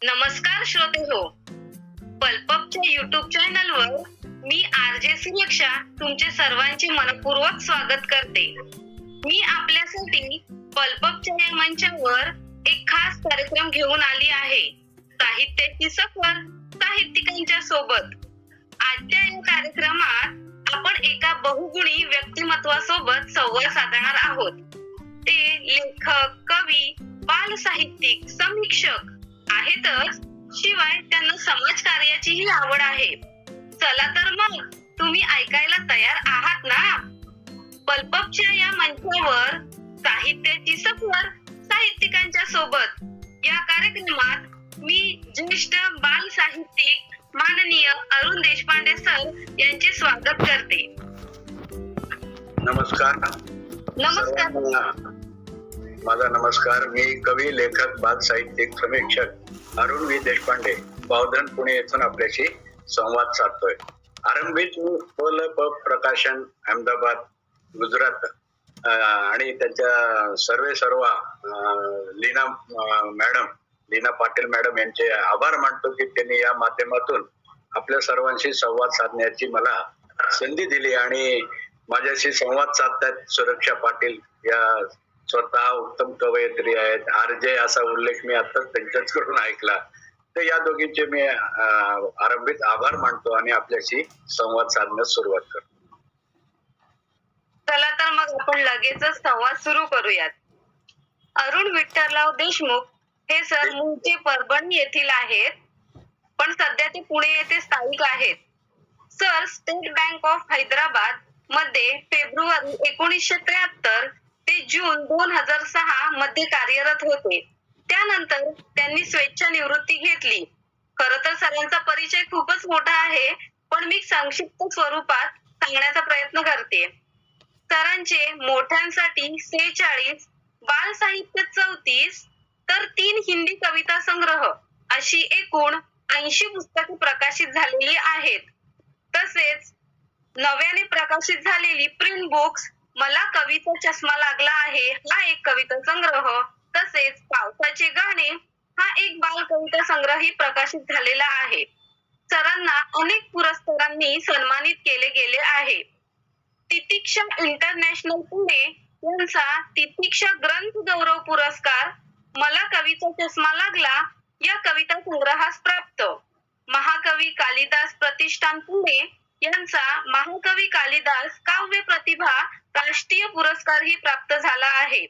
नमस्कार श्रोते हो, पल्पच्या युट्यूब चॅनलवर मी आरजे सुरक्षा तुमचे सर्वांचे मनपूर्वक स्वागत करते. मी आपल्यासाठी पल्पच्या या मंचावर एक खास कार्यक्रम घेऊन आली आहे. साहित्याची सफर साहित्यिकांच्या सोबत. आजच्या या कार्यक्रमात आपण एका बहुगुणी व्यक्तिमत्वासोबत संवाद साधणार आहोत. ते लेखक, कवी, बाल साहित्यिक, समीक्षक आहेतच, शिवाय त्यांना समाज कार्याचीही आवड आहे. चला तर मग तुम्ही ऐकायला तयार आहात ना? पल्पच्या या मंचावर साहित्याची सफर साहित्यिकांच्या सोबत या कार्यक्रमात मी ज्येष्ठ बाल साहित्यिक माननीय अरुण देशपांडे सर यांचे स्वागत करते. नमस्कार. माझा नमस्कार. मी कवी, लेखक, बाल साहित्यिक, समीक्षक अरुण व्ही देशपांडे, बावधन, पुणे येथून आपल्याशी संवाद साधतोय. आरंभित पल प्रकाशन, अहमदाबाद, गुजरात आणि त्यांच्या सर्व लीना पाटील मॅडम यांचे आभार मानतो की त्यांनी या माध्यमातून आपल्या सर्वांशी संवाद साधण्याची मला संधी दिली आणि माझ्याशी संवाद साधतात. सुरक्षा पाटील या स्वतः उत्तम कवयित्री आहेत. आरजे असा उल्लेख मी आताच त्यांच्याचकडून ऐकला. तर या दोघींचे मी आरंभित आभार मानतो आणि आपल्याशी संवाद साधण्यास सुरुवात करतो. चला तर मग आपण लगेचच संवाद सुरू करूयात. अरुण विठ्ठलराव देशमुख हे सर मूळचे परभणी येथील आहेत, पण सध्या ते पुणे येथे स्थायिक आहेत. Sir state bank of Hyderabad मध्ये फेब्रुवारी 1973 ते जून 2006 मध्ये कार्यरत होते. त्यानंतर त्यांनी स्वेच्छानिवृत्ती घेतली. खरं तर सरांचा परिचय खूपच मोठा आहे, पण मी संक्षिप्त स्वरूपात सांगण्याचा प्रयत्न करते. सरांचे मोठ्यांसाठी 46, बाल साहित्य 34, तर 3 हिंदी कविता संग्रह अशी एकूण 80 पुस्तके प्रकाशित झालेली आहेत. तसेच नव्याने प्रकाशित झालेली प्रिंट बुक्स मला कवीचा चष्मा लागला आहे हा एक कविता संग्रह, तसेच पावसाचे गाणे हा एक बाल कविता संग्रहही प्रकाशित झालेला आहे. सरांना अनेक पुरस्कारांनी सन्मानित केले गेले आहे. तितिक्षा इंटरनॅशनल पुणे यांचा तितिक्षा ग्रंथ गौरव पुरस्कार मला कवीचा चष्मा लागला या कविता संग्रहास प्राप्त. महाकवी कालिदास प्रतिष्ठान पुणे यांचा महाकवी कालिदास काव्य प्रतिभा राष्ट्रीय पुरस्कारही प्राप्त झाला आहे.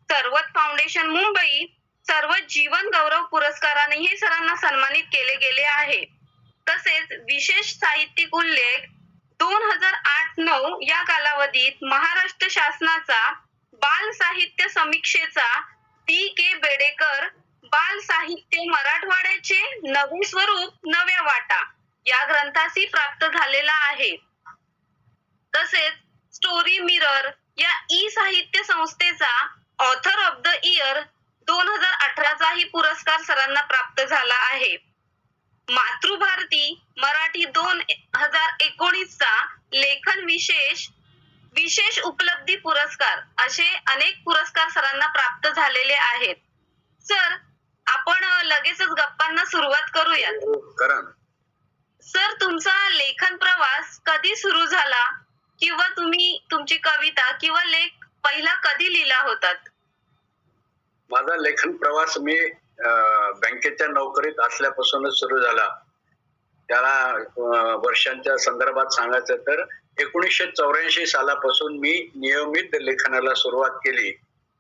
सर्वत फाउंडेशन मुंबई सर्वत जीवन गौरव पुरस्कारानेही सरांना सन्मानित केले गेले आहे. तसेच विशेष साहित्यिक उल्लेख 2008-9 या कालावधीत महाराष्ट्र शासनाचा बाल साहित्य समीक्षेचा D.K. बेडेकर बाल साहित्य मराठवाड्याचे नवे स्वरूप नव्या वाटा या ग्रंथासी प्राप्त झालेला आहे. तसेच स्टोरी मिरर या ई साहित्य संस्थेचा ऑथर ऑफ द इयर 2018 पुरस्कार सरांना प्राप्त झाला आहे. मातृभारती मराठी 2019 लेखन विशेष उपलब्धी पुरस्कार असे अनेक पुरस्कार सरांना प्राप्त झालेले आहेत. सर, आपण लगेचच गप्पांना सुरुवात करूयात. सर, तुमचा लेखन प्रवास कधी सुरू झाला किंवा तुम्ही तुमची कविता किंवा लेख पहिला कधी लिहिला होतात? माझा लेखन प्रवास मी बँकेच्या नोकरीत असल्यापासूनच सुरू झाला. त्याला वर्षांच्या संदर्भात सांगायचं तर 1984 सालापासून मी नियमित लेखनाला सुरुवात केली,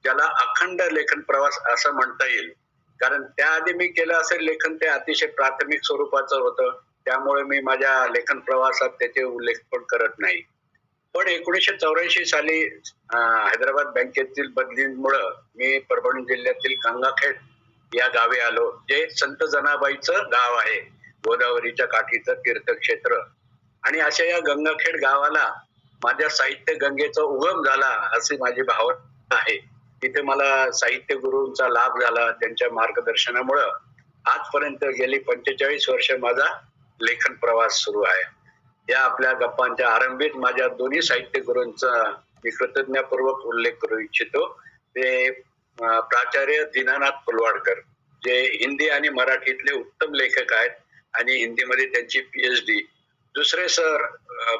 ज्याला अखंड लेखन प्रवास असं म्हणता येईल. कारण त्याआधी मी केलं असेल लेखन ते अतिशय प्राथमिक स्वरूपाचं होतं, त्यामुळे मी माझ्या लेखन प्रवासात त्याचे उल्लेख पण करत नाही. पण 1984 साली हैदराबाद बँकेतील बदलीमुळं मी परभणी जिल्ह्यातील गंगाखेड या गावी आलो, जे संत जनाबाईचं गाव आहे, गोदावरीच्या काठीचं तीर्थक्षेत्र. आणि अशा या गंगाखेड गावाला माझ्या साहित्य गंगेचा उगम झाला अशी माझी भावना आहे. तिथे मला साहित्य गुरूंचा लाभ झाला. त्यांच्या मार्गदर्शनामुळं आजपर्यंत गेली 45 वर्ष माझा लेखन प्रवास सुरू आहे. या आपल्या गप्पांच्या आरंभीत माझ्या दोन्ही साहित्य गुरूंचा मी कृतज्ञतापूर्वक उल्लेख करू इच्छितो ते प्राचार्य दीनानाथ फुलवाडकर, जे हिंदी आणि मराठीतले उत्तम लेखक आहेत आणि हिंदीमध्ये त्यांची PhD. दुसरे सर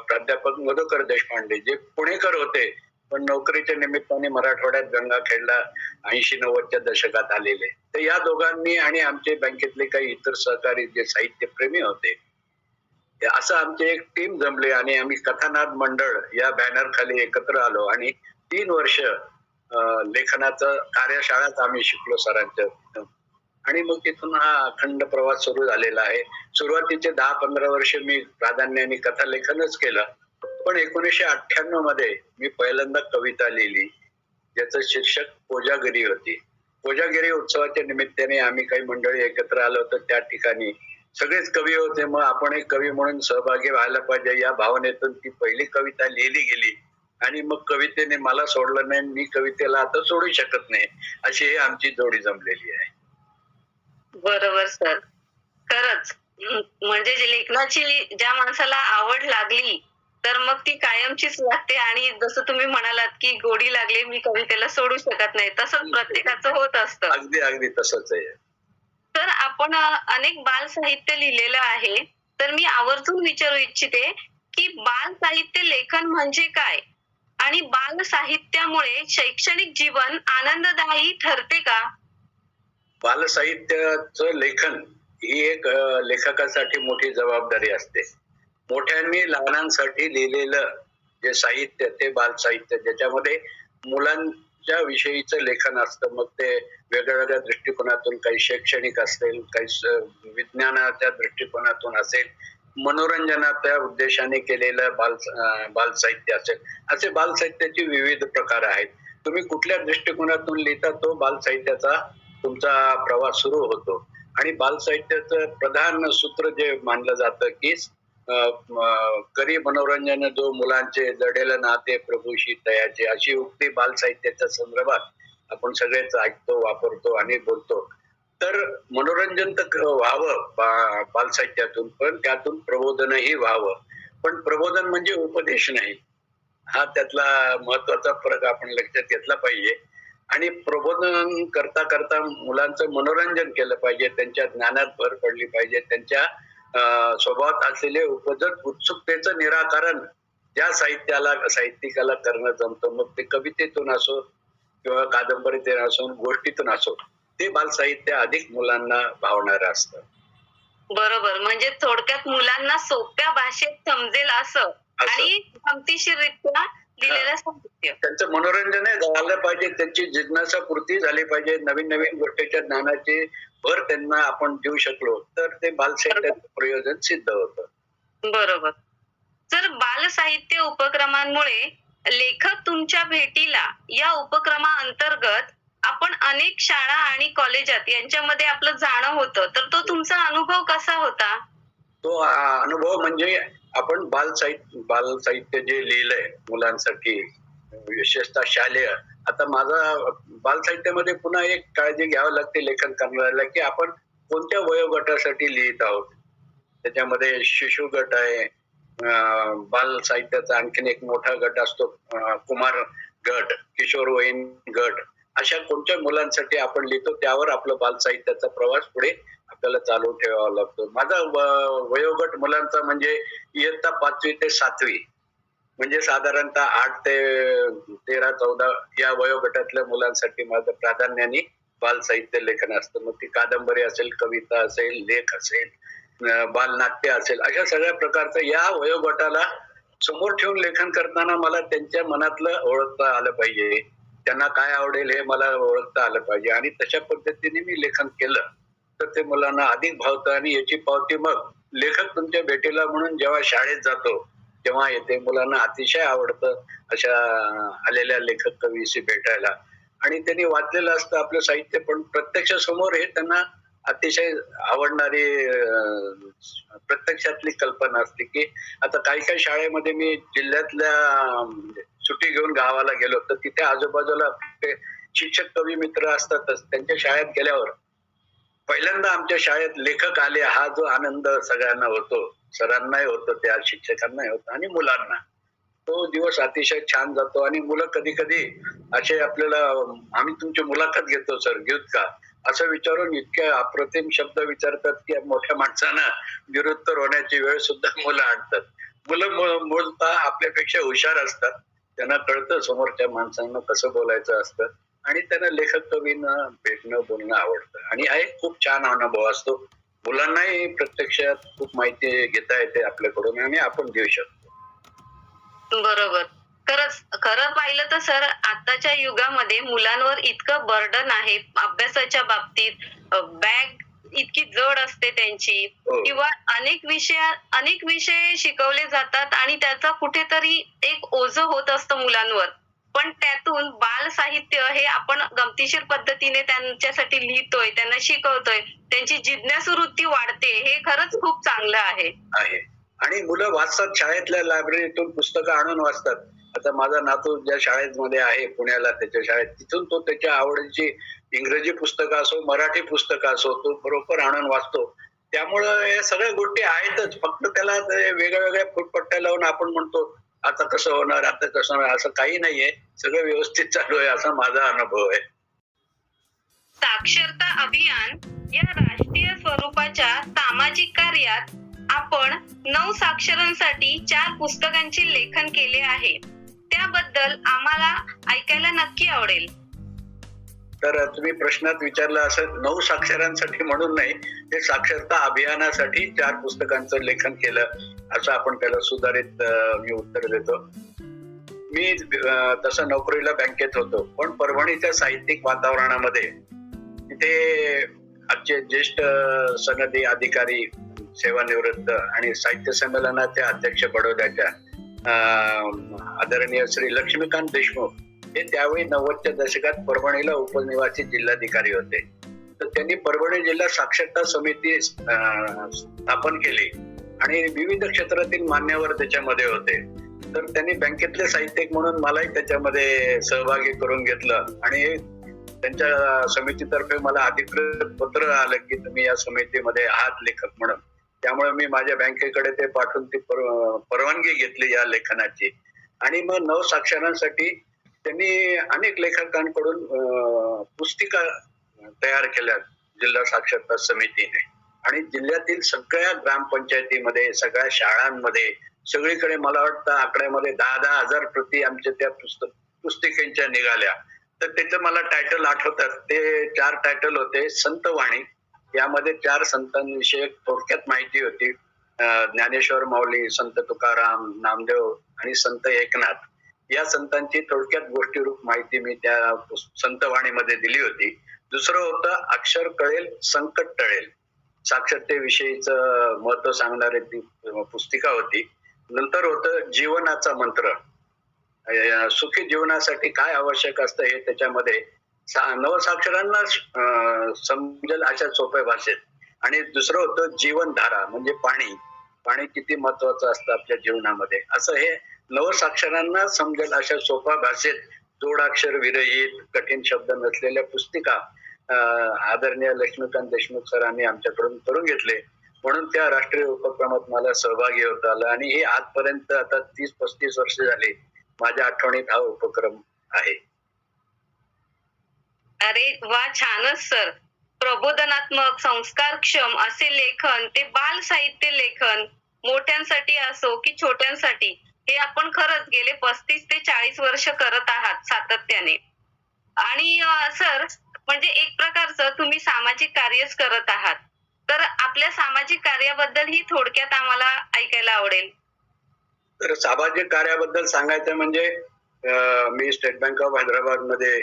प्राध्यापक मधुकर देशपांडे, जे पुणेकर होते पण नोकरीच्या निमित्ताने मराठवाड्यात गंगाखेडला 80-90च्या दशकात आलेले. तर या दोघांनी आणि आमचे बँकेतले काही इतर सहकारी जे साहित्यप्रेमी होते, असं आमची एक टीम जमली आणि आम्ही कथानाद मंडळ या बॅनर खाली एकत्र आलो आणि 3 वर्ष लेखनाचं कार्यशाळाच आम्ही शिकलो सरांच्या. आणि मग तिथून हा अखंड प्रवास सुरू झालेला आहे. सुरुवातीचे 10-15 वर्ष मी प्राधान्याने कथा लेखनच केलं, पण 1998 मध्ये मी पहिल्यांदा कविता लिहिली, ज्याचं शीर्षक कोजागिरी होती. कोजागिरी उत्सवाच्या निमित्ताने आम्ही काही मंडळी एकत्र आलो होतो. त्या ठिकाणी सगळेच कवी होते, मग आपण एक कवी म्हणून सहभागी व्हायला पाहिजे या भावनेतून ती पहिली कविता लिहिली गेली आणि मग कवितेने मला सोडलं नाही, मी कवितेला आता सोडू शकत नाही, अशी ही आमची जोडी जमलेली आहे. बरोबर सर, खरंच म्हणजे जे लेखनाची ज्या माणसाला आवड लागली तर मग ती कायमचीच लागते आणि जसं तुम्ही म्हणालात की गोडी लागली मी कवितेला सोडू शकत नाही, तसंच प्रत्येकाचं होत असतं. अगदी अगदी तसंच आहे. तर आपण अनेक बाल साहित्य लिहिलेलं आहे, तर मी आवर्जून विचारू इच्छिते की बाल साहित्य लेखन म्हणजे काय आणि बाल साहित्यामुळे शैक्षणिक जीवन आनंददायी ठरते का? बालसाहित्याचं लेखन ही एक लेखकासाठी मोठी जबाबदारी असते. मोठ्यांनी लहानांसाठी लिहिलेलं जे साहित्य ते बालसाहित्य, ज्याच्यामध्ये मुलांच्या विषयीचं लेखन असतं. मग ते वेगळ्या दृष्टिकोनातून, काही शैक्षणिक असेल, काही विज्ञानाच्या दृष्टिकोनातून असेल, मनोरंजनाच्या उद्देशाने केलेलं बालसाहित्य असेल, असे बालसाहित्याचे विविध प्रकार आहेत. तुम्ही कुठल्या दृष्टिकोनातून लिहिता तो बालसाहित्याचा तुमचा प्रवास सुरू होतो. आणि बालसाहित्याचं प्रधान सूत्र जे मानलं जातं की करी मनोरंजन जो मुलांचे, जडेल नाते प्रभूशी तयाचे, अशी उक्ती बालसाहित्याच्या संदर्भात आपण सगळेच ऐकतो, वापरतो आणि बोलतो. तर मनोरंजन तर व्हावं बालसाहित्यातून, पण त्यातून प्रबोधनही व्हावं. पण प्रबोधन म्हणजे उपदेश नाही, हा त्यातला महत्वाचा फरक आपण लक्षात घेतला पाहिजे. आणि प्रबोधन करता करता मुलांचं मनोरंजन केलं पाहिजे, त्यांच्या ज्ञानात भर पडली पाहिजे, त्यांच्या स्वभावात असलेले उपजत उत्सुकतेचं निराकरण ज्या साहित्यिकाला करणं जमतं, मग ते कवितेतून असो किंवा कादंबरीतून असो, गोष्टीतून असो, ते बालसाहित्य अधिक मुलांना भावणारं असतं. बरोबर, म्हणजे थोडक्यात मुलांना सोप्या भाषेत समजेल असं आणि गमतीशीररित्या लिहिलेलं साहित्य. त्यांचं मनोरंजनही झालं पाहिजे, त्यांची जिज्ञासा पूर्ती झाली पाहिजे, नवीन नवीन गोष्टीच्या ज्ञानाची भर त्यांना आपण देऊ शकलो तर ते बालसाहित्याचं प्रयोजन सिद्ध होतं. बरोबर. जर बाल साहित्य उपक्रमांमुळे लेखक तुमच्या भेटीला या उपक्रमाअंतर्गत आपण अनेक शाळा आणि कॉलेजात यांच्यामध्ये आपलं जाणं होतं, तर तो तुमचा अनुभव कसा होता? तो अनुभव म्हणजे आपण बालसाहित्य जे लिहिलंय मुलांसाठी, विशेषतः शालेय. आता माझा बालसाहित्यामध्ये पुन्हा एक काळजी घ्यावी लागते लेखन करणाऱ्याला, की आपण कोणत्या वयोगटासाठी लिहित आहोत. त्याच्यामध्ये शिशु गट आहे, बाल साहित्याचा आणखीन एक मोठा गट असतो कुमार गट, किशोरवयीन गट. अशा कोणत्या मुलांसाठी आपण लिहितो त्यावर आपलं बाल साहित्याचा प्रवास पुढे आपल्याला चालू ठेवावा लागतो. माझा वयोगट मुलांचा म्हणजे इयत्ता 5वी ते 7वी, म्हणजे साधारणतः 8 ते 13-14 या वयोगटातल्या मुलांसाठी माझं प्राधान्याने बाल साहित्य लेखन असतं. मग ती कादंबरी असेल, कविता असेल, लेख असेल, बालनाट्य असेल, अशा सगळ्या प्रकारचं या वयोगटाला समोर ठेवून लेखन करताना मला त्यांच्या मनातलं ओळखता आलं पाहिजे, त्यांना काय आवडेल हे मला ओळखता आलं पाहिजे. आणि तशा पद्धतीने मी लेखन केलं तर ते मुलांना अधिक भावतं. आणि याची पावती मग लेखक तुमच्या भेटीला म्हणून जेव्हा शाळेत जातो तेव्हा येते. मुलांना अतिशय आवडतं अशा आलेल्या लेखक कवीशी भेटायला. आणि त्यांनी वाचलेलं असतं आपलं साहित्य, पण प्रत्यक्ष समोर हे त्यांना अतिशय आवडणारी प्रत्यक्षातली कल्पना असते. की आता काही काही शाळेमध्ये मी जिल्ह्यातल्या सुट्टी घेऊन गावाला गेलो तर तिथे आजूबाजूला शिक्षक कवी मित्र असतातच. त्यांच्या शाळेत गेल्यावर पहिल्यांदा आमच्या शाळेत लेखक आले हा जो आनंद सगळ्यांना होतो, सरांनाही होतो, त्या शिक्षकांनाही होतो आणि मुलांना. तो दिवस अतिशय छान जातो आणि मुलं कधी कधी असे आपल्याला आम्ही तुमची मुलाखत घेतो सर, घेऊत का असं विचारून इतके अप्रतिम शब्द विचारतात की मोठ्या माणसांना निरुत्तर होण्याची वेळ सुद्धा मुलं आणतात. मुलं मूलतः आपल्यापेक्षा हुशार असतात. त्यांना कळतं समोरच्या माणसांना कसं बोलायचं असतं आणि त्यांना लेखक कवींना भेटणं बोलणं आवडतं आणि हा एक खूप छान अनुभव असतो. मुलांनाही प्रत्यक्षात खूप माहिती घेता येते आपल्याकडून आणि आपण देऊ शकतो. बरोबर. खरं पाहिलं तर सर आताच्या युगामध्ये मुलांवर इतकं बर्डन आहे अभ्यासाच्या बाबतीत. बॅग इतकी जड असते त्यांची हो. किंवा अनेक विषय शिकवले जातात आणि त्याचा कुठेतरी एक ओझं होत असतं मुलांवर. पण त्यातून बाल साहित्य हे आपण गमतीशीर पद्धतीने त्यांच्यासाठी लिहितोय, त्यांना शिकवतोय, त्यांची जिज्ञासू वृत्ती वाढते, हे खरंच खूप चांगलं आहे. आहे आणि मुलं वाचतात, शाळेतल्या लायब्ररीतून पुस्तकं आणून वाचतात. आता माझा नातू ज्या शाळेमध्ये आहे पुण्याला, त्याच्या शाळेत तिथून तो त्याच्या आवडीची इंग्रजी पुस्तकं असो मराठी पुस्तकं असो तो बरोबर आणून वाचतो. त्यामुळं या सगळ्या गोष्टी आहेतच, फक्त त्याला ते वेगळ्या वेगळ्या फुटपट्ट्या लावून आपण म्हणतो आता कसं होणार आता कसं होणार असं काही नाहीये. सगळं व्यवस्थित चालू आहे असा माझा अनुभव आहे. साक्षरता अभियान या राष्ट्रीय स्वरूपाच्या सामाजिक कार्यात आपण 9 साक्षरांसाठी 4 पुस्तकांचे लेखन केले आहे. त्याबद्दल आम्हाला ऐकायला नक्की आवडेल. तर तुम्ही प्रश्नात विचारलं असं 9 साक्षरांसाठी म्हणून नाही, ते साक्षरता अभियानासाठी 4 पुस्तकांचं लेखन केलं असं आपण त्याला सुधारित मी उत्तर देतो. मी तसं नोकरीला बँकेत होतो, पण परभणीच्या साहित्यिक वातावरणामध्ये तिथे आजचे ज्येष्ठ सनदी अधिकारी सेवानिवृत्त आणि साहित्य संमेलनाचे अध्यक्ष बडोद्याच्या आदरणीय श्री लक्ष्मीकांत देशमुख हे त्यावेळी 90च्या दशकात परभणीला उपनिवासी जिल्हाधिकारी होते. तर त्यांनी परभणी जिल्हा साक्षरता समिती स्थापन केली आणि विविध क्षेत्रातील मान्यवर त्याच्यामध्ये होते. तर त्यांनी बँकेतले साहित्यिक म्हणून मलाही त्याच्यामध्ये सहभागी करून घेतलं आणि त्यांच्या समितीतर्फे मला अधिकृत पत्र आलं की तुम्ही या समितीमध्ये आहात लेखक म्हणून. त्यामुळे मी माझ्या बँकेकडे ते पाठवून ती परवानगी घेतली या लेखनाची आणि मग 9 साक्षरांसाठी त्यांनी अनेक लेखकांकडून पुस्तिका तयार केल्या जिल्हा साक्षरता समितीने आणि जिल्ह्यातील सगळ्या ग्रामपंचायतीमध्ये सगळ्या शाळांमध्ये सगळीकडे मला वाटतं आकड्यामध्ये 10,000 हजार प्रती आमच्या त्या पुस्तिकेच्या निघाल्या. तर त्याचं मला टायटल आठवतात. ते 4 टायटल होते. संतवाणी, यामध्ये 4 संतांविषयी थोडक्यात माहिती होती. ज्ञानेश्वर माऊली, संत तुकाराम, नामदेव आणि संत एकनाथ या संतांची थोडक्यात गोष्टीरूप माहिती मी त्या संतवाणीमध्ये दिली होती. दुसरं होतं अक्षर कळेल संकट टळेल, साक्षरतेविषयीचं महत्व सांगणारी ती पुस्तिका होती. नंतर होतं जीवनाचा मंत्र, सुखी जीवनासाठी काय आवश्यक असतं हे त्याच्यामध्ये नवसाक्षरांना समजेल अशा सोप्या भाषेत. आणि दुसरं होतं जीवनधारा म्हणजे पाणी किती महत्वाचं असतं आपल्या जीवनामध्ये, असं हे नवसाक्षरांना समजेल अशा सोप्या भाषेत जोडाक्षर विरहित कठीण शब्द नसलेल्या पुस्तिका आदरणीय लक्ष्मीकांत देशमुख सरांनी आमच्याकडून करून घेतले. म्हणून त्या राष्ट्रीय उपक्रमात मला सहभागी होता आलं आणि हे आजपर्यंत आता 30-35 वर्ष झाली माझ्या आठवणीत हा उपक्रम आहे. अरे वा, छानच सर. प्रबोधनात्मक संस्कारक्षम असे लेखन, ते बाल साहित्य लेखन मोठ्यांसाठी असो की छोट्यांसाठी, हे आपण खरंच गेले 35 ते 40 वर्ष करत आहात सातत्याने. आणि सर म्हणजे एक प्रकारचं तुम्ही सामाजिक कार्यच करत आहात. तर आपल्या सामाजिक कार्याबद्दल ही थोडक्यात आम्हाला ऐकायला आवडेल. तर सामाजिक कार्याबद्दल सांगायचं म्हणजे मी स्टेट बँक ऑफ हैदराबाद मध्ये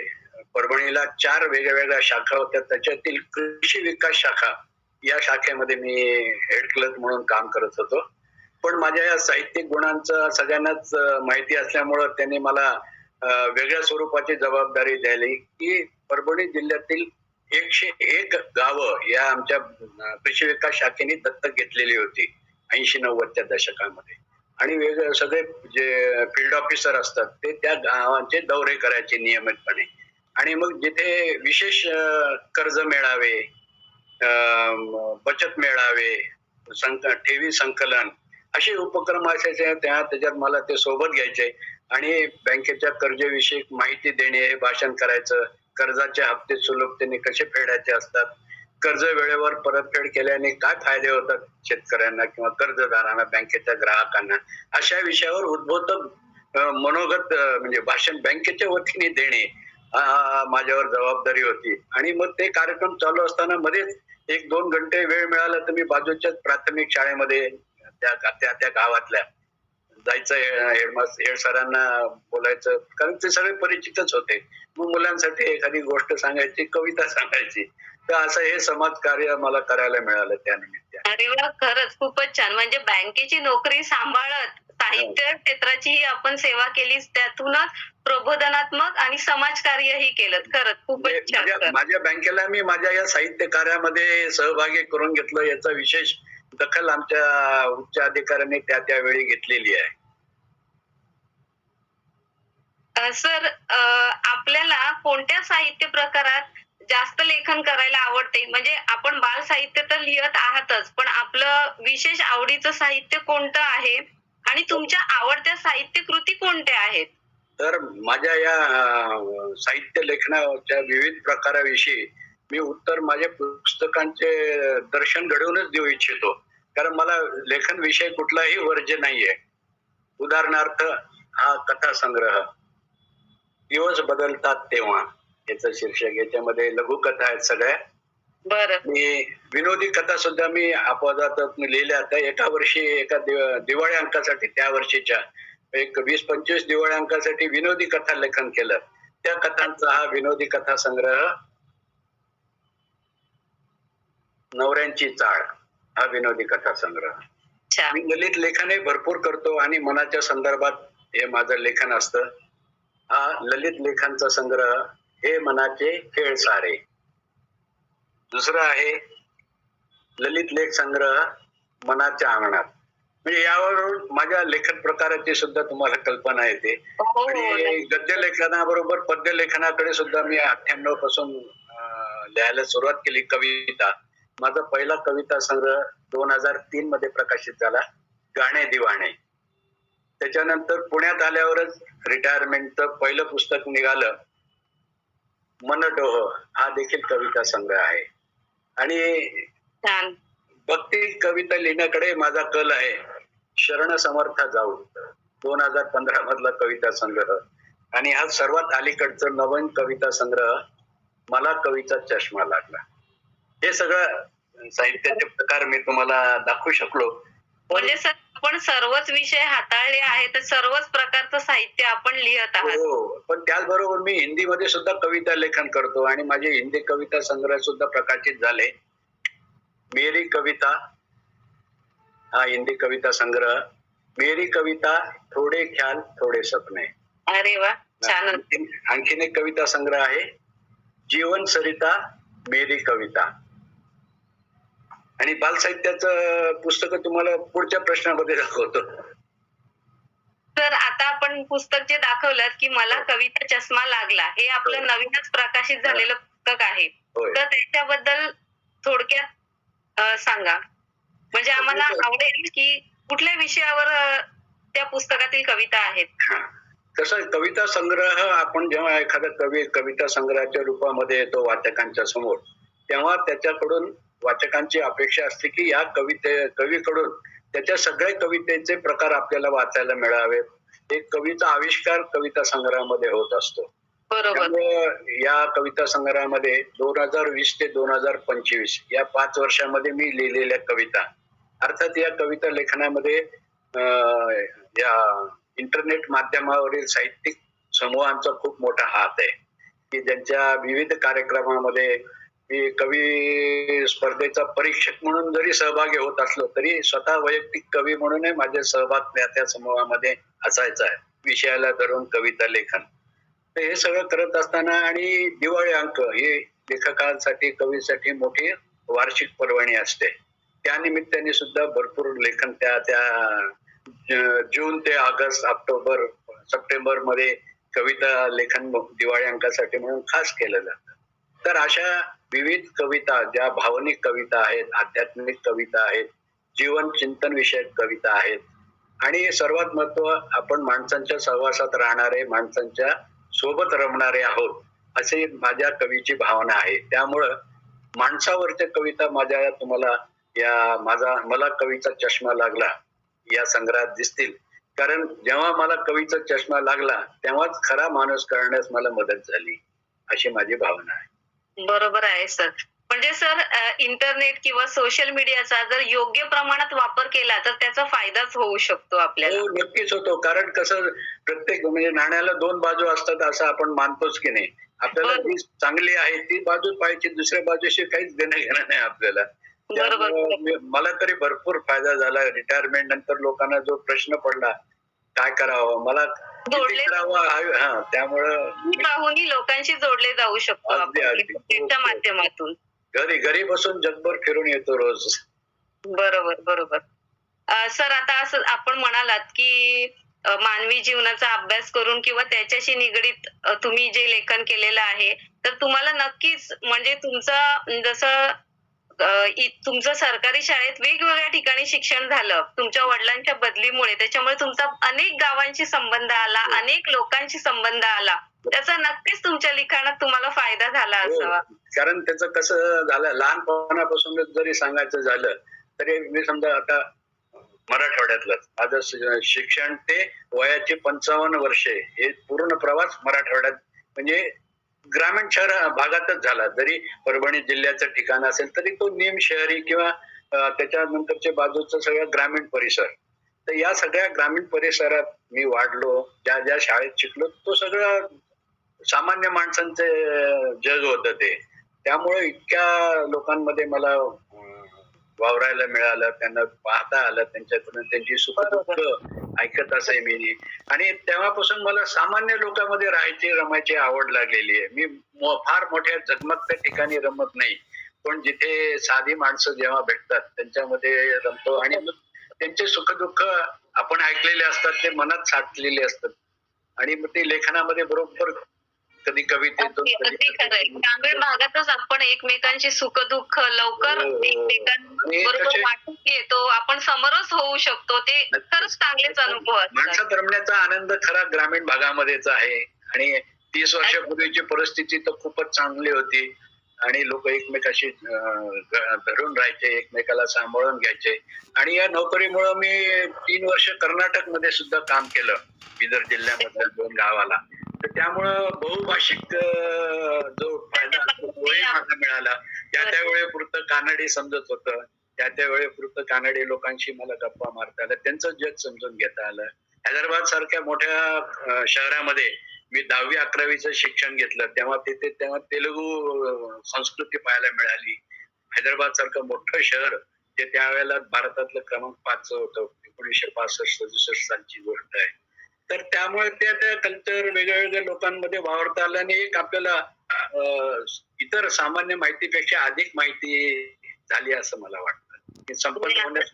परभणीला 4 वेगवेगळ्या शाखा होत्या. त्याच्यातील कृषी विकास शाखा या शाखेमध्ये मी हेड क्लर्क म्हणून काम करत होतो. पण माझ्या या साहित्यिक गुणांचं सगळ्यांनाच माहिती असल्यामुळं त्यांनी मला वेगळ्या स्वरूपाची जबाबदारी द्यायली की परभणी जिल्ह्यातील 101 गावं या आमच्या कृषी विकास शाखेने दत्तक घेतलेली होती 80-90च्या दशकामध्ये. आणि वेगळे सगळे जे फील्ड ऑफिसर असतात ते त्या गावांचे दौरे करायचे नियमितपणे आणि मग जिथे विशेष कर्ज मेळावे, बचत मेळावे, ठेवी संकलन असे उपक्रम असायचे. त्याच्यात मला ते सोबत घ्यायचे आणि बँकेच्या कर्जाविषयी माहिती देणे, भाषण करायचं. कर्जाचे हप्ते सुलभतेने कसे फेडायचे असतात, कर्ज वेळेवर परतफेड केल्याने काय फायदे होतात शेतकऱ्यांना किंवा कर्जदारांना, बँकेच्या ग्राहकांना, अशा विषयावर उद्बोधक मनोगत म्हणजे भाषण बँकेच्या वतीने देणे माझ्यावर जबाबदारी होती. आणि मग ते कार्यक्रम चालू असताना मध्येच 1-2 घंटे वेळ मिळाला तर मी बाजूच्याच प्राथमिक शाळेमध्ये त्या त्या त्या गावातल्या जायचं, हेड सरांना बोलायचं, कारण ते सगळे परिचितच होते. मग मुलांसाठी एखादी गोष्ट सांगायची, कविता सांगायची. तर असं हे समाजकार्य मला करायला मिळालं त्यानिमित्ताने. अरे वा, खरंच खूपच छान. म्हणजे बँकेची नोकरी सांभाळत साहित्य क्षेत्राचीही आपण सेवा केली, त्यातूनच प्रबोधनात्मक आणि समाजकार्यही केलं. खरंच खूपच छान सर. माझ्या बँकेला मी माझ्या या साहित्य कार्यामध्ये सहभागी करून घेतलं, याचा विशेष दखल आमच्या उच्च अधिकाऱ्यांनी त्या त्यावेळी घेतलेली आहे. सर, आपल्याला कोणत्या साहित्य प्रकारात जास्त लेखन करायला आवडते? म्हणजे आपण बाल साहित्य तर लिहत आहातच, पण आपलं विशेष आवडीचं साहित्य कोणतं आहे? आणि तुमच्या आवडत्या साहित्य कृती कोणत्या आहेत? तर माझ्या या साहित्य लेखनाच्या विविध प्रकाराविषयी मी उत्तर माझ्या पुस्तकांचे दर्शन घडवूनच देऊ इच्छितो. कारण मला लेखन विषय कुठलाही वर्ज्य नाहीये. उदाहरणार्थ हा कथा संग्रह, दिवस बदलतात तेव्हा, याचं शीर्षक. याच्यामध्ये लघुकथा आहेत सगळ्या. बरं. मी विनोदी कथा सुद्धा मी अपवादात लिहिल्या. आता एका वर्षी एका दिवाळी अंकासाठी, त्या वर्षीच्या एक 20-25 दिवाळी अंकासाठी विनोदी कथा लेखन केलं. त्या कथांचा हा विनोदी कथा संग्रह, नवऱ्यांची चाळ, हा विनोदी कथा संग्रह. अच्छा. मी ललित लेखनही भरपूर करतो आणि मनाच्या संदर्भात हे माझं लेखन असतं. हा ललित लेखांचा संग्रह, हे मनाचे खेळ सारे. दुसरं आहे ललित लेख संग्रह, मनाच्या अंगणात. म्हणजे यावरून माझ्या लेखन प्रकाराची सुद्धा तुम्हाला कल्पना येते. हो, आणि गद्य लेखनाबरोबर पद्य लेखनाकडे सुद्धा मी 98 पासून लिहायला सुरुवात केली कविता. माझा पहिला कविता संग्रह 2003 मध्ये प्रकाशित झाला, गाणे दिवाणे. त्याच्यानंतर पुण्यात आल्यावरच रिटायरमेंटचं पहिलं पुस्तक निघालं, मनडोह, हा देखील कविता संग्रह आहे. आणि छान. भक्ती कविता लिहिण्याकडे माझा कल आहे. शरण समर्थ जाऊ, 2015 मधला कविता संग्रह. आणि हा सर्वात अलीकडचं नवीन कविता संग्रह, मला कवीचा चष्मा लागला. हे सगळं साहित्याचे प्रकार मी तुम्हाला दाखवू शकलो. म्हणजे सर, आपण सर्वच विषय हाताळले आहेत, सर्वच प्रकारचं साहित्य आपण लिहत आहात. हो, पण त्याचबरोबर मी हिंदीमध्ये सुद्धा कविता लेखन करतो आणि माझे हिंदी कविता संग्रह सुद्धा प्रकाशित झाले. मेरी कविता हा हिंदी कविता संग्रह, मेरी कविता, थोडे ख्याल थोडे सपने. अरे वा, छान. आणखीन एक कविता संग्रह आहे, जीवन सरिता मेरी कविता. आणि बालसाहित्याचं पुस्तक तुम्हाला पुढच्या प्रश्नामध्ये दाखवतो. तर आता आपण पुस्तक जे दाखवलं की मला कविता चष्मा लागला, हे आपलं नवीनच प्रकाशित झालेलं पुस्तक आहे. तर त्याच्याबद्दल थोडक्यात सांगा. म्हणजे आम्हाला आवडेल की कुठल्या विषयावर त्या पुस्तकातील कविता आहेत. कसं कविता संग्रह, आपण जेव्हा एखादा कवी कविता संग्रहाच्या रूपामध्ये येतो वाचकांच्या समोर, तेव्हा त्याच्याकडून वाचकांची अपेक्षा असते की या कवीकडून त्याच्या सगळ्या कवितेचे प्रकार आपल्याला वाचायला मिळावे. एक कवीचा आविष्कार कविता संग्रहामध्ये होत असतो. बरोबर. या कविता संग्रहामध्ये 2020 ते 2025 या 5 वर्षामध्ये मी लिहिलेल्या कविता, अर्थात या कविता लेखनामध्ये या इंटरनेट माध्यमावरील साहित्यिक समूहांचा खूप मोठा हात आहे की ज्यांच्या विविध कार्यक्रमामध्ये मी कवी स्पर्धेचा परीक्षक म्हणून जरी सहभागी होत असलो तरी स्वतः वैयक्तिक कवी म्हणूनही माझे सहभाग त्या समूहामध्ये असायचा आहे, विषयाला धरून कविता लेखन. तर हे सगळं करत असताना आणि दिवाळी अंक ही लेखकांसाठी कवीसाठी मोठी वार्षिक पर्वणी असते. त्या निमित्ताने सुद्धा भरपूर लेखन त्या जून ते ऑगस्ट, ऑक्टोबर, सप्टेंबर मध्ये कविता लेखन दिवाळी अंकासाठी म्हणून खास केलं जातं. तर अशा विविध कविता, ज्या भावनिक कविता आहेत, आध्यात्मिक कविता आहेत, जीवन चिंतन विषयक कविता आहेत. आणि सर्वात महत्व, आपण माणसांच्या सहवासात राहणारे, माणसांच्या सोबत रमणारे आहोत, असे माझ्या कवीची भावना आहे. त्यामुळं माणसावरच्या कविता माझ्या तुम्हाला मला कवीचा चष्मा लागला या संग्रहात दिसतील. कारण जेव्हा मला कवीचा चष्मा लागला तेव्हाच खरा माणूस करण्यास मला मदत झाली, अशी माझी भावना आहे. बरोबर आहे सर. म्हणजे सर इंटरनेट किंवा सोशल मीडियाचा जर योग्य प्रमाणात वापर केला तर त्याचा फायदाच होऊ शकतो आपल्याला. हो, नक्कीच होतो. कारण कसं, प्रत्येक म्हणजे नाण्याला दोन बाजू असतात असं आपण मानतोच की नाही. आपल्याला जी चांगली आहे ती बाजू पाहिजे, दुसऱ्या बाजूशी काहीच देणं घेणं नाही आपल्याला. त्यामुळे मला तरी भरपूर फायदा झाला. रिटायरमेंट नंतर लोकांना जो प्रश्न पडला काय करावं, मला किती करावं, त्यामुळं लोकांशी जोडले जाऊ शकतो आपण माध्यमातून. घरी बसून जगभर फिरून येतो रोज. बरोबर. सर आता असं आपण म्हणालात की मानवी जीवनाचा अभ्यास करून किंवा त्याच्याशी निगडीत तुम्ही जे लेखन केलेलं आहे, तर तुम्हाला नक्कीच म्हणजे जसं तुमचं सरकारी शाळेत वेगवेगळ्या ठिकाणी शिक्षण झालं, तुमच्या वडिलांच्या बदलीमुळे त्याच्यामुळे तुमचा अनेक गावांशी संबंध आला, अनेक लोकांशी संबंध आला, त्याचा नक्कीच तुमच्या लिखाणात तुम्हाला फायदा झाला असावा. कारण त्याचं कसं झालं, लहानपणापासून जरी सांगायचं झालं तरी मी समजा आता मराठवाड्यातलंच माझं शिक्षण ते वयाची 55 वर्षे हे पूर्ण प्रवास मराठवाड्यात म्हणजे ग्रामीण शहर भागातच झाला. जरी परभणी जिल्ह्याचं ठिकाण असेल तरी तो निम शहरी किंवा त्याच्यानंतरच्या बाजूचा सगळा ग्रामीण परिसर. तर या सगळ्या ग्रामीण परिसरात मी वाढलो, ज्या शाळेत शिकलो, तो सगळं सामान्य माणसांचं जग होतं ते. त्यामुळे इतक्या लोकांमध्ये मला वावरायला मिळालं, त्यांना पाहता आलं, त्यांच्याकडून त्यांची सुख दुःख ऐकत असे मी. आणि तेव्हापासून मला सामान्य लोकांमध्ये राहायची, रमायची आवड लागलेली आहे. मी फार मोठ्या झगमगत्या ठिकाणी रमत नाही, पण जिथे साधी माणसं जेव्हा भेटतात त्यांच्यामध्ये रमतो. आणि त्यांचे सुख दुःख आपण ऐकलेले असतात, ते मनात साठलेले असतात आणि मग ते लेखनामध्ये बरोबर कधी कवितेतून, ग्रामीण भागातच आपण एकमेकांची सुख दुःख लवकर एकमेकांबरोबर वाटून घेतो, आपण समरस होऊ शकतो. ते खरंच चांगलेच अनुभव असतात. माणसात रमण्याचा आनंद खरा ग्रामीण भागामध्येच आहे. आणि 30 वर्षापूर्वीची परिस्थिती तर खूपच चांगली होती आणि लोक एकमेकाशी धरून राहायचे, एकमेकाला सांभाळून घ्यायचे. आणि या नोकरीमुळे मी 3 वर्ष कर्नाटक मध्ये सुद्धा काम केलं, बिदर जिल्ह्यामधल्या 2 गावाला. तर त्यामुळं बहुभाषिक जो फायदा तोही मला मिळाला. त्या वेळेपुरतं कानडी समजत होतं, त्या वेळेपुरतं कानडी लोकांशी मला गप्पा मारता आल्या, त्यांचं जग समजून घेता आलं. हैदराबाद सारख्या मोठ्या शहरामध्ये मी 10वी 11वीचं शिक्षण घेतलं, तेव्हा तेलुगू संस्कृती पाहायला मिळाली. हैदराबाद सारखं मोठं शहर जे त्यावेळेला भारतातलं क्रमांक 5 होतं, 1965-67 सालची गोष्ट आहे. तर त्यामुळे त्या कल्चर वेगवेगळ्या लोकांमध्ये वावरता आलं आणि एक आपल्याला इतर सामान्य माहितीपेक्षा अधिक माहिती झाली असं मला वाटतं. संपन्न होण्यास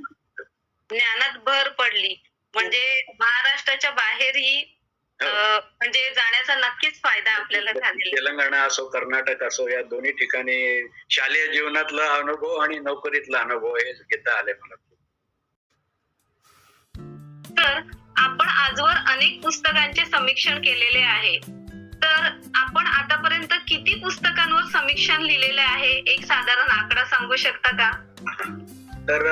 ज्ञानात भर पडली. म्हणजे महाराष्ट्राच्या बाहेरही म्हणजे जाण्याचा नक्कीच फायदा आपल्याला झाला. तेलंगणा असो, कर्नाटक असो, या दोन्ही ठिकाणी शालेय जीवनातला अनुभव आणि नोकरीतला अनुभव हे घेता आले मला. तर आपण आजवर अनेक पुस्तकांचे समीक्षण केलेले आहे. तर आपण आतापर्यंत किती पुस्तकांवर समीक्षण लिहिलेले आहे, एक साधारण आकडा सांगू शकता का? तर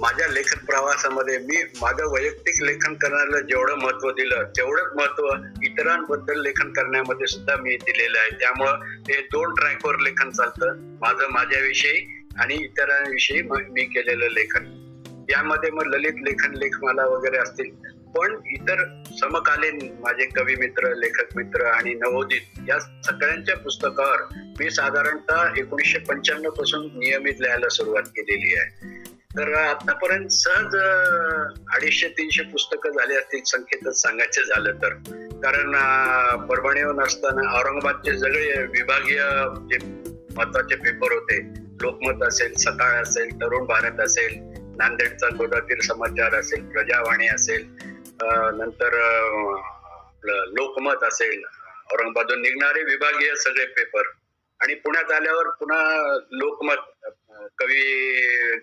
माझ्या लेखन प्रवासामध्ये मी माझं वैयक्तिक लेखन करण्याला जेवढं महत्व दिलं तेवढंच महत्व इतरांबद्दल लेखन करण्यामध्ये सुद्धा मी दिलेलं आहे. त्यामुळं हे 2 ट्रॅकवर लेखन चालतं, माझं माझ्याविषयी आणि इतरांविषयी मी केलेलं लेखन. यामध्ये मग ललित लेखन, लेखमाला वगैरे असतील, पण इतर समकालीन माझे कवी मित्र, लेखक मित्र आणि नवोदित या सगळ्यांच्या पुस्तकावर मी साधारणतः 1995 पासून नियमित लिहायला सुरुवात केलेली आहे. तर आतापर्यंत सहज 250-300 पुस्तकं झाली असतील संख्येतच सांगायचं झालं तर. कारण परभणीहून असताना औरंगाबादचे सगळे विभागीय जे महत्वाचे पेपर होते, लोकमत असेल, सकाळ असेल, तरुण भारत असेल, नांदेडचा गोदातीर समाचार असेल, प्रजावाणी असेल, नंतर लोकमत असेल, औरंगाबादहून निघणारे विभागीय सगळे पेपर आणि पुण्यात आल्यावर पुन्हा लोकमत कवी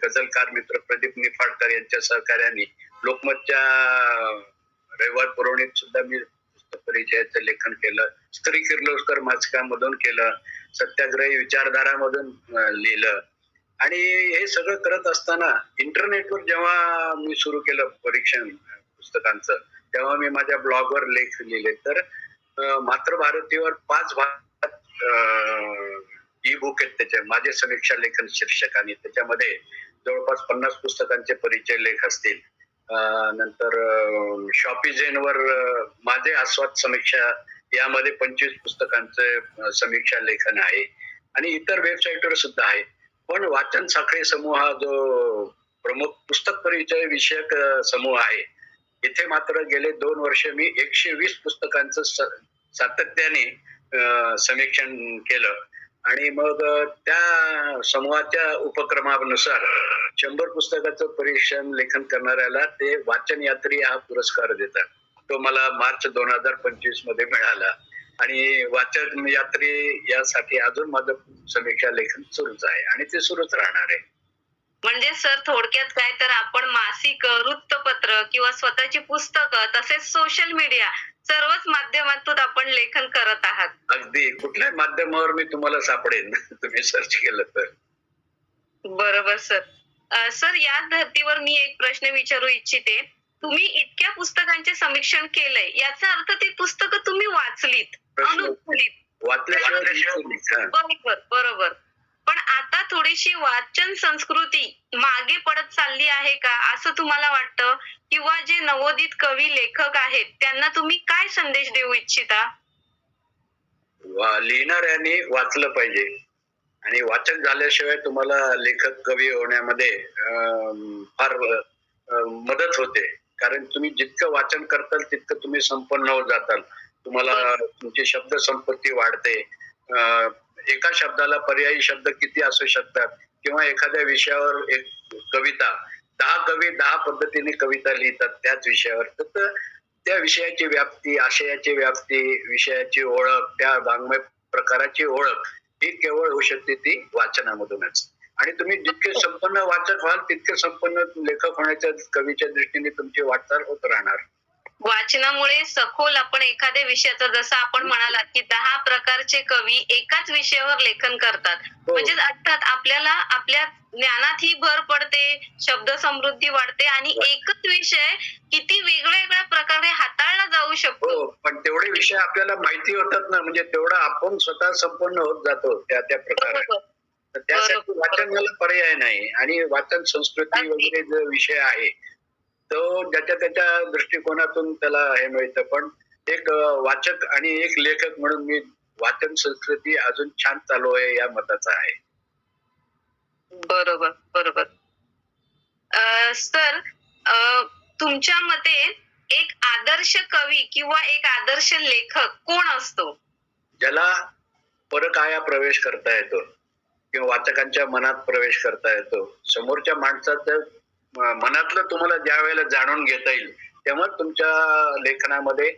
गझलकार मित्र प्रदीप निफाडकर यांच्या सहकार्याने लोकमतच्या रविवार पुरवणीत सुद्धा मी पुस्तक परिचयाचं लेखन केलं. स्त्री किर्लोस्कर मासिकामधून केलं, सत्याग्रही विचारधारामधून लिहिलं. आणि हे सगळं करत असताना इंटरनेटवर जेव्हा मी सुरू केलं परीक्षण पुस्तकांचं, तेव्हा मी माझ्या ब्लॉगवर लेख लिहिले. तर मातृभारतीवर 5 भागात ई बुक आहेत त्याचे, माझे समीक्षा लेखन शीर्षकाने. त्याच्यामध्ये जवळपास 50 पुस्तकांचे परिचय लेख असतील. नंतर शॉपीजेनवर माझे आस्वाद समीक्षा, यामध्ये 25 पुस्तकांचे समीक्षा लेखन आहे आणि इतर वेबसाईटवर सुद्धा आहे. पण वाचन साखळी समूह हा जो प्रमुख पुस्तक परिचय विषयक समूह आहे, इथे मात्र गेले 2 वर्ष मी 120 पुस्तकांचं सातत्याने समीक्षण केलं. आणि मग त्या समूहाच्या उपक्रमानुसार 100 पुस्तकाचं परीक्षण लेखन करणाऱ्याला ते वाचन यात्री हा पुरस्कार देतात. तो मला मार्च 2025 मध्ये मिळाला. आणि वाचन यात्री यासाठी अजून माझं समीक्षा लेखन सुरूच आहे आणि ते सुरूच राहणार आहे. म्हणजे सर थोडक्यात काय तर आपण मासिक, वृत्तपत्र किंवा स्वतःची पुस्तकं तसेच सोशल मीडिया सर्वच माध्यमातून आपण लेखन करत आहात. अगदी कुठल्याही माध्यमावर मी तुम्हाला सापडेन तुम्ही सर्च केलं तर. बरोबर सर. सर या धर्तीवर मी एक प्रश्न विचारू इच्छिते. तुम्ही इतक्या पुस्तकांचे समीक्षण केलंय, याचा अर्थ ती पुस्तकं तुम्ही वाचलीत, अनुभवलीत. वाचल्याशिवाय बरोबर बरोबर. पण आता थोडीशी वाचन संस्कृती मागे पडत चालली आहे का, असं तुम्हाला वाटतं? किंवा जे नवोदित कवी लेखक आहेत त्यांना तुम्ही काय संदेश देऊ इच्छिता? लिहिणाऱ्यांनी वाचलं पाहिजे आणि वाचन झाल्याशिवाय तुम्हाला लेखक कवी होण्यामध्ये फार मदत होते. कारण तुम्ही जितकं वाचन करताल तितकं तुम्ही संपन्न होत जाताल. तुम्हाला तुमची शब्द संपत्ती वाढते. एका शब्दाला पर्यायी शब्द किती असू शकतात, किंवा एखाद्या विषयावर एक कविता 10 कवी 10 पद्धतीने कविता लिहितात त्याच विषयावर. तर त्या विषयाची व्याप्ती, आशयाची व्याप्ती, विषयाची ओळख, त्या वाङ्मय प्रकाराची ओळख ही केवळ होऊ शकते ती वाचनामधूनच. आणि तुम्ही जितके संपन्न वाचक व्हाल तितके संपन्न लेखक होण्याच्या कवीच्या दृष्टीने तुमची वाटचाल होत राहणार. वाचनामुळे सखोल आपण एखाद्या विषयाचं, जसं आपण म्हणालात की 10 प्रकारचे कवी एकाच विषयावर लेखन करतात, म्हणजे अर्थात आपल्याला आपल्या ज्ञानातही भर पडते, शब्द समृद्धी वाढते आणि एकच विषय किती वेगवेगळ्या प्रकारे हाताळला जाऊ शकतो. पण तेवढे विषय आपल्याला माहिती होतात ना, म्हणजे तेवढं आपण स्वतः संपन्न होत जातो त्या त्या प्रकारे. तर त्यासाठी वाचनाला पर्याय नाही. आणि वाचन संस्कृती वगैरे जो विषय आहे तो ज्याच्या त्याच्या दृष्टिकोनातून त्याला हे मिळतं. पण एक वाचक आणि एक लेखक म्हणून मी वाचन संस्कृती अजून छान चालू आहे या मताचा आहे. बरोबर बरोबर. सर तुमच्या मते एक आदर्श कवी किंवा एक आदर्श लेखक कोण असतो? ज्याला परकाया प्रवेश करता येतो किंवा वाचकांच्या मनात प्रवेश करता येतो. समोरच्या माणसाचं मनातलं तुम्हाला ज्या वेळेला जाणून घेता येईल तेव्हा तुमच्या लेखनामध्ये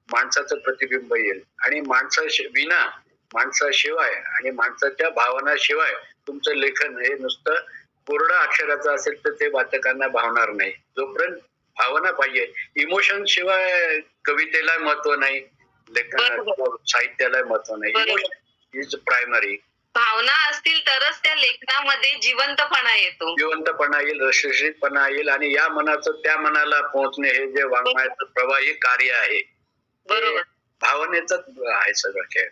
माणसाचं प्रतिबिंब येईल. आणि विना, माणसाशिवाय आणि माणसाच्या भावनाशिवाय तुमचं लेखन हे नुसतं कोरडं अक्षराचं असेल तर ते वाचकांना भावणार नाही. जोपर्यंत भावना पाहिजे, इमोशन शिवाय कवितेला महत्व नाही, साहित्याला महत्व नाही. Emotion is primary. भावना असतील तरच त्या लेखनामध्ये जिवंतपणा येतो, जिवंतपणा येईल, रसरशीतपणा येईल. आणि या मनाचं त्या मनाला पोहोचणे हे जे वाङ्मयाचं प्रवाही कार्य आहे, बरोबर, भावनेच आहे सगळं खेळ.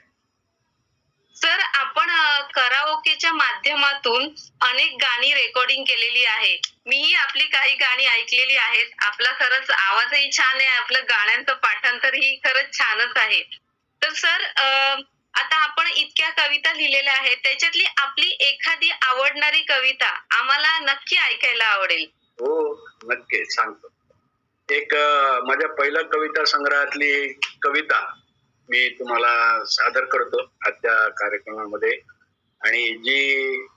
सर आपण कराओकेच्या माध्यमातून अनेक गाणी रेकॉर्डिंग केलेली आहे. मीही आपली काही गाणी ऐकलेली आहेत. आपला खरंच आवाजही छान आहे, आपलं गाण्यांचं पाठांतरही खरंच छानच आहे. तर सर आता आपण इतक्या कविता लिहिलेल्या आहेत, त्याच्यातली आपली एखादी आवडणारी कविता आम्हाला नक्की ऐकायला आवडेल. हो नक्की सांगतो. एक माझ्या पहिल्या कविता संग्रहातली कविता मी तुम्हाला सादर करतो आजच्या कार्यक्रमामध्ये. आणि जी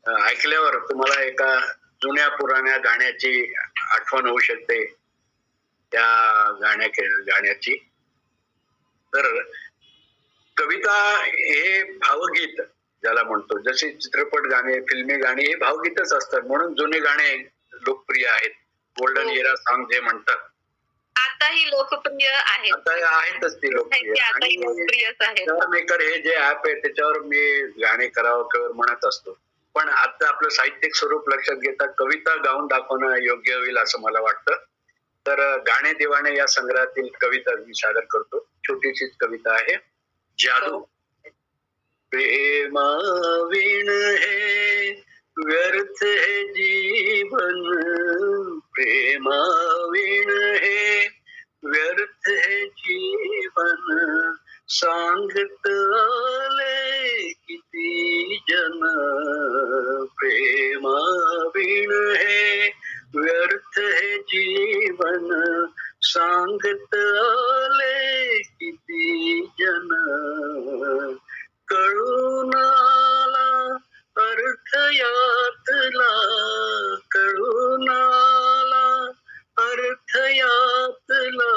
ऐकल्यावर तुम्हाला एका जुन्या पुराण्या गाण्याची आठवण होऊ शकते, त्या गाण्याची. तर कविता हे भावगीत ज्याला म्हणतो. जसे चित्रपट गाणे, फिल्मी गाणी हे भावगीतच असतात, म्हणून जुने गाणे लोकप्रिय आहेत. गोल्डन इरा सॉन्ग जे म्हणतात आताही लोकप्रिय आहेत. आता आहेतच ते लोकप्रिय. आताही आणि लोकप्रियच आहेत. स्टार मेकर हे जे ऍप आहे त्याच्यावर मी गाणे करावं म्हणत असतो. पण आता आपलं साहित्यिक स्वरूप लक्षात घेता कविता गाऊन दाखवणं योग्य होईल असं मला वाटतं. तर गाणे दिवाणे या संग्रहातील कविता मी सादर करतो. छोटीशीच कविता आहे. जादू. प्रेमा वीण है व्यर्थ है जीवन, प्रेमा वीण है व्यर्थ है जीवन, सांगत आले किती जन, प्रेमा वीण है व्यर्थ है जीवन, सांगत आले किती जन, कळून आला अर्थ यातला, कळून आला अर्थ यातला,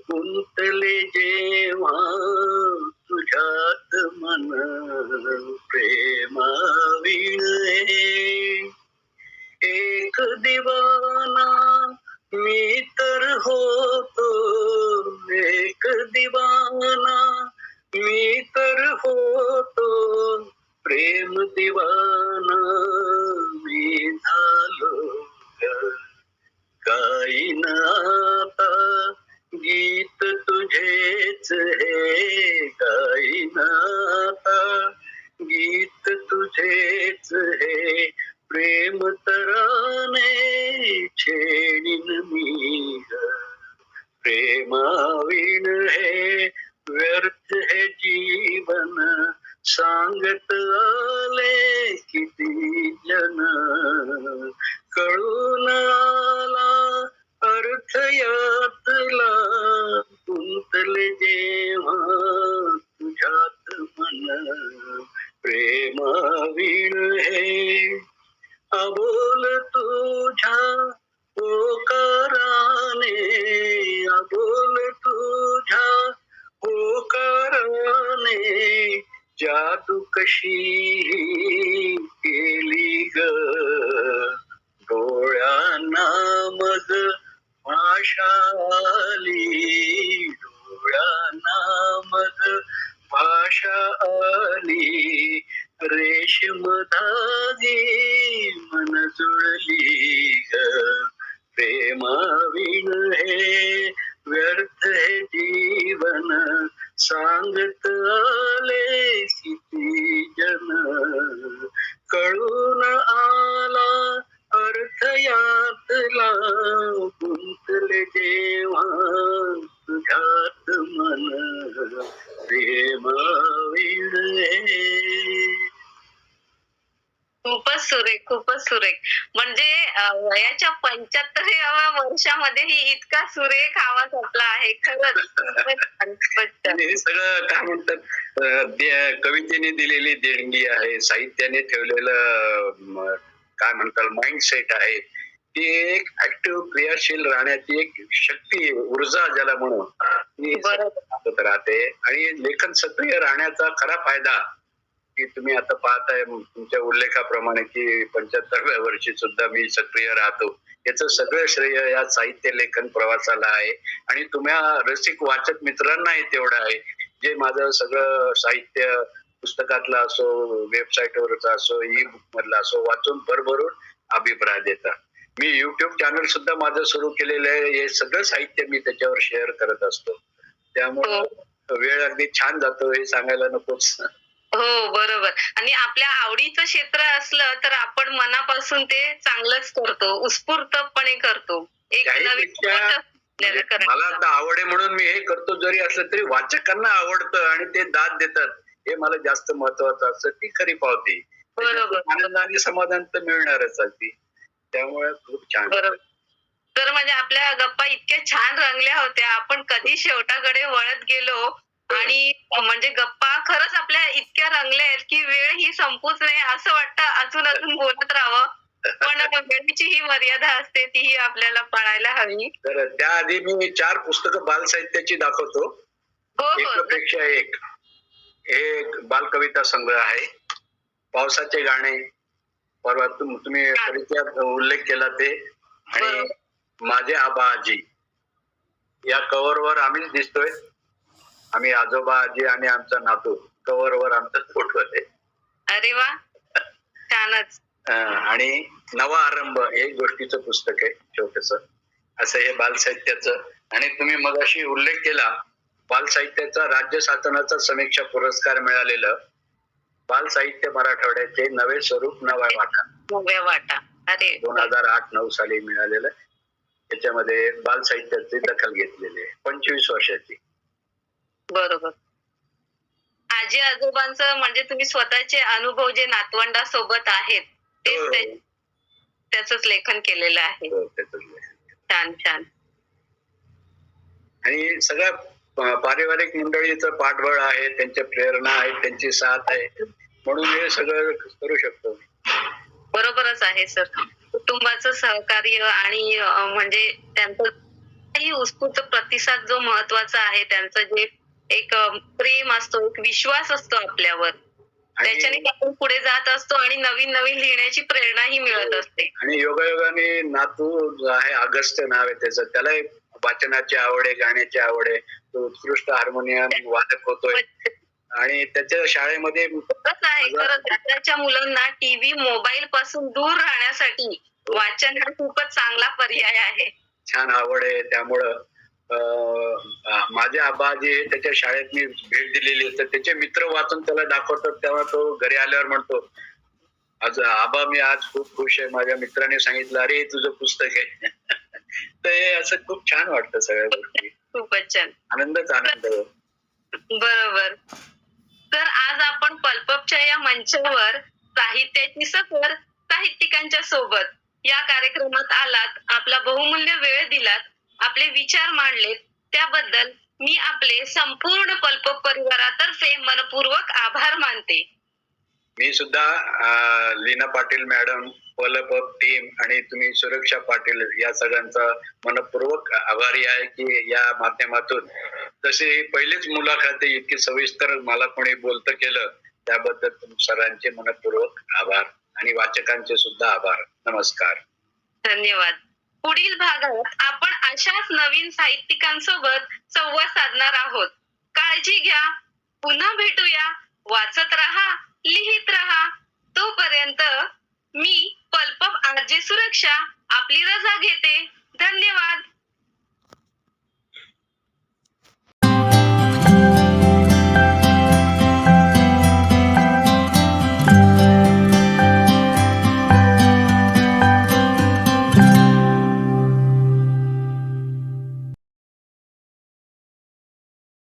गुंतले जेव्हा तुझ्यात मन, प्रेमा वीण एक दिवाना मी तर होतो, एक दिवाना मी तर होतो, प्रेम दिवाना मी झालो, गाईन आता गीत तुझेच हे, गाईन आता गीत तुझेच हे, प्रेम तराने छेडीन मी, प्रेमा वीण है व्यर्थ है जीवन, सांगत आले किती जन, कळून आला अर्थ यातला, गुंतले जेव्हा तुझ्यात मन, प्रेमा वीण है अबोल तुझ्या होकाराने, अबोल तुझ्या होकाराने, जादू कशी केली ग, डोळ्यांना मग भाषा आली, डोळ्यांना मग भाषा आली, रेशम धागी मन जुळली ग, प्रेमा वीण हे व्यर्थ है जीवन, सांगत आले किती जन, कळून आला अर्थ यातला, गुंतले जेव्हा तुझ्यात मन, प्रेमा वीण हे. खूपच सुरेख, खूपच सुरेख. म्हणजे वयाच्या 75व्या वर्षामध्येही इतका सुरेख आवाज आपला आहे. खरंच खूपच छान, खूपच छान. हे सगळं काय म्हणतात कवितेने दिलेली देणगी आहे, साहित्याने ठेवलेलं काय म्हणतात माइंडसेट आहे. ती एक ऍक्टिव्ह क्रियाशील राहण्याची एक शक्ती, ऊर्जा ज्याला म्हणून ती सतत राहते. आणि लेखन सक्रिय राहण्याचा खरा फायदा की तुम्ही आता पाहताय तुमच्या उल्लेखाप्रमाणे की 75व्या वर्षी सुद्धा मी सक्रिय राहतो, याचं सगळं श्रेय या साहित्य लेखन प्रवासाला आहे. आणि तुम्हा रसिक वाचक मित्रांनाही तेवढं आहे, जे माझं सगळं साहित्य पुस्तकातलं असो, वेबसाईटवरचा असो, ई बुक मधला असो वाचून भरभरून अभिप्राय देतात. मी युट्यूब चॅनल सुद्धा माझं सुरू केलेलं आहे. हे सगळं साहित्य मी त्याच्यावर शेअर करत असतो. त्यामुळे वेळ अगदी छान जातो हे सांगायला नकोच. हो, बरोबर. आणि आपल्या आवडीचं क्षेत्र असलं तर आपण मनापासून ते चांगलंच करतो, उत्स्फूर्तपणे करतो. एक नवीन मला आता आवड आहे म्हणून मी हे करतो, जरी असलं तरी वाचकांना आवडतं आणि ते दाद देतात, हे मला जास्त महत्वाचं असतं. ती खरी पावती. बरोबर. आनंद आणि समाधान तर मिळणारच अगदी. त्यामुळे खूप छान. बरोबर. तर म्हणजे आपल्या गप्पा इतक्या छान रंगल्या होत्या, आपण कधी शेवटाकडे वळत गेलो आणि म्हणजे गप्पा खरंच आपल्या इतक्या रंगल्या आहेत की वेळ ही संपूच नये असं वाटतं, अजून अजून बोलत राहावं. पण वेळेची ही मर्यादा असते, तीही आपल्याला पाळायला हवी. तर त्याआधी मी 4 पुस्तकं बालसाहित्याची दाखवतो. हो हो. एकापेक्षा एक. हे एक बालकविता संग्रह आहे. पावसाचे गाणे, परवा तुम्ही परिचयात उल्लेख केला ते, आणि माझे आबा आजी या कव्हरवर आम्हीच दिसतोय. आम्ही आजोबा आजी आणि आमचा नातू कव्हरवर आमचा फोटो आहे. अरे वा, छानच. आणि नवा आरंभ हे गोष्टीचं पुस्तक आहे छोटस, असं हे बालसाहित्याचं. आणि तुम्ही मगाशी उल्लेख केला बालसाहित्याचा राज्य शासनाचा समीक्षा पुरस्कार मिळालेलं बालसाहित्य मराठवाड्याचे नवे स्वरूप नवा वाटा, नव्या वाटा. अरे 2008-9 साली मिळालेलं. त्याच्यामध्ये बालसाहित्याची दखल घेतलेली आहे 25 वर्षाची. बरोबर. आजी आजोबांचं म्हणजे तुम्ही स्वतःचे अनुभव जे नातवंडासोबत आहेत तेच त्याच लेखन केलेलं आहे. छान छान. आणि सगळ्या पारिवारिक मंडळीचं पाठबळ आहे, त्यांच्या प्रेरणा आहे, त्यांची साथ आहे, म्हणून हे सगळं करू शकतो. बरोबरच आहे सर. कुटुंबाचं सहकार्य आणि म्हणजे त्यांचा उत्स्फूर्त प्रतिसाद जो महत्वाचा आहे, त्यांचं जे एक प्रेम असतो, एक विश्वास असतो आपल्यावर, त्याच्याने आपण पुढे जात असतो आणि नवीन नवीन लिहिण्याची प्रेरणाही मिळत असते. आणि योगायोगाने नातू जो आहे, अगस्त्य नाव आहे त्याचं, त्याला वाचनाची आवड आहे, गाण्याची आवड आहे, तो उत्कृष्ट हार्मोनियम वादक होतोय. आणि त्याच्या शाळेमध्ये आताच्या मुलांना टीव्ही मोबाईल पासून दूर राहण्यासाठी वाचन हा खूपच चांगला पर्याय आहे. छान आवड आहे, त्यामुळं माझे आबाजी त्याच्या शाळेत मी भेट दिलेली, तर त्याचे मित्र वाचून त्याला दाखवतात, तेव्हा तो घरी आल्यावर म्हणतो, आज आबा मी आज खूप खुश आहे, माझ्या मित्राने सांगितलं अरे तुझं पुस्तक आहे. तर हे असं खूप छान वाटतं सगळ्या गोष्टी. खूपच छान, आनंदच आनंद. बरोबर. तर आज आपण पल्पच्या या मंचावर साहित्याची सफर साहित्यिकांच्या सोबत या कार्यक्रमात आलात, आपला बहुमूल्य वेळ दिलात, आपले विचार मांडलेत, त्याबद्दल मी आपले संपूर्ण पल्प परिवारातर्फे मनपूर्वक आभार मानते. मी सुद्धा Leena Patil madam, pulp team आणि तुम्ही सुरक्षा पाटील या सगळ्यांचा मनपूर्वक आभारी आहे की या माध्यमातून तशी पहिलीच मुलाखत इतकी सविस्तर मला कोणी बोलतं केलं, त्याबद्दल सर्वांचे मनपूर्वक आभार आणि वाचकांचे सुद्धा आभार. नमस्कार, धन्यवाद. पुढील भागात आपण अशाच नवीन साहित्यिकांसोबत संवाद साधणार आहोत. काळजी घ्या, पुन्हा भेटूया. वाचत रहा, लिहित रहा. तोपर्यंत मी पल्प आरजे सुरक्षा आपली रजा घेते. धन्यवाद.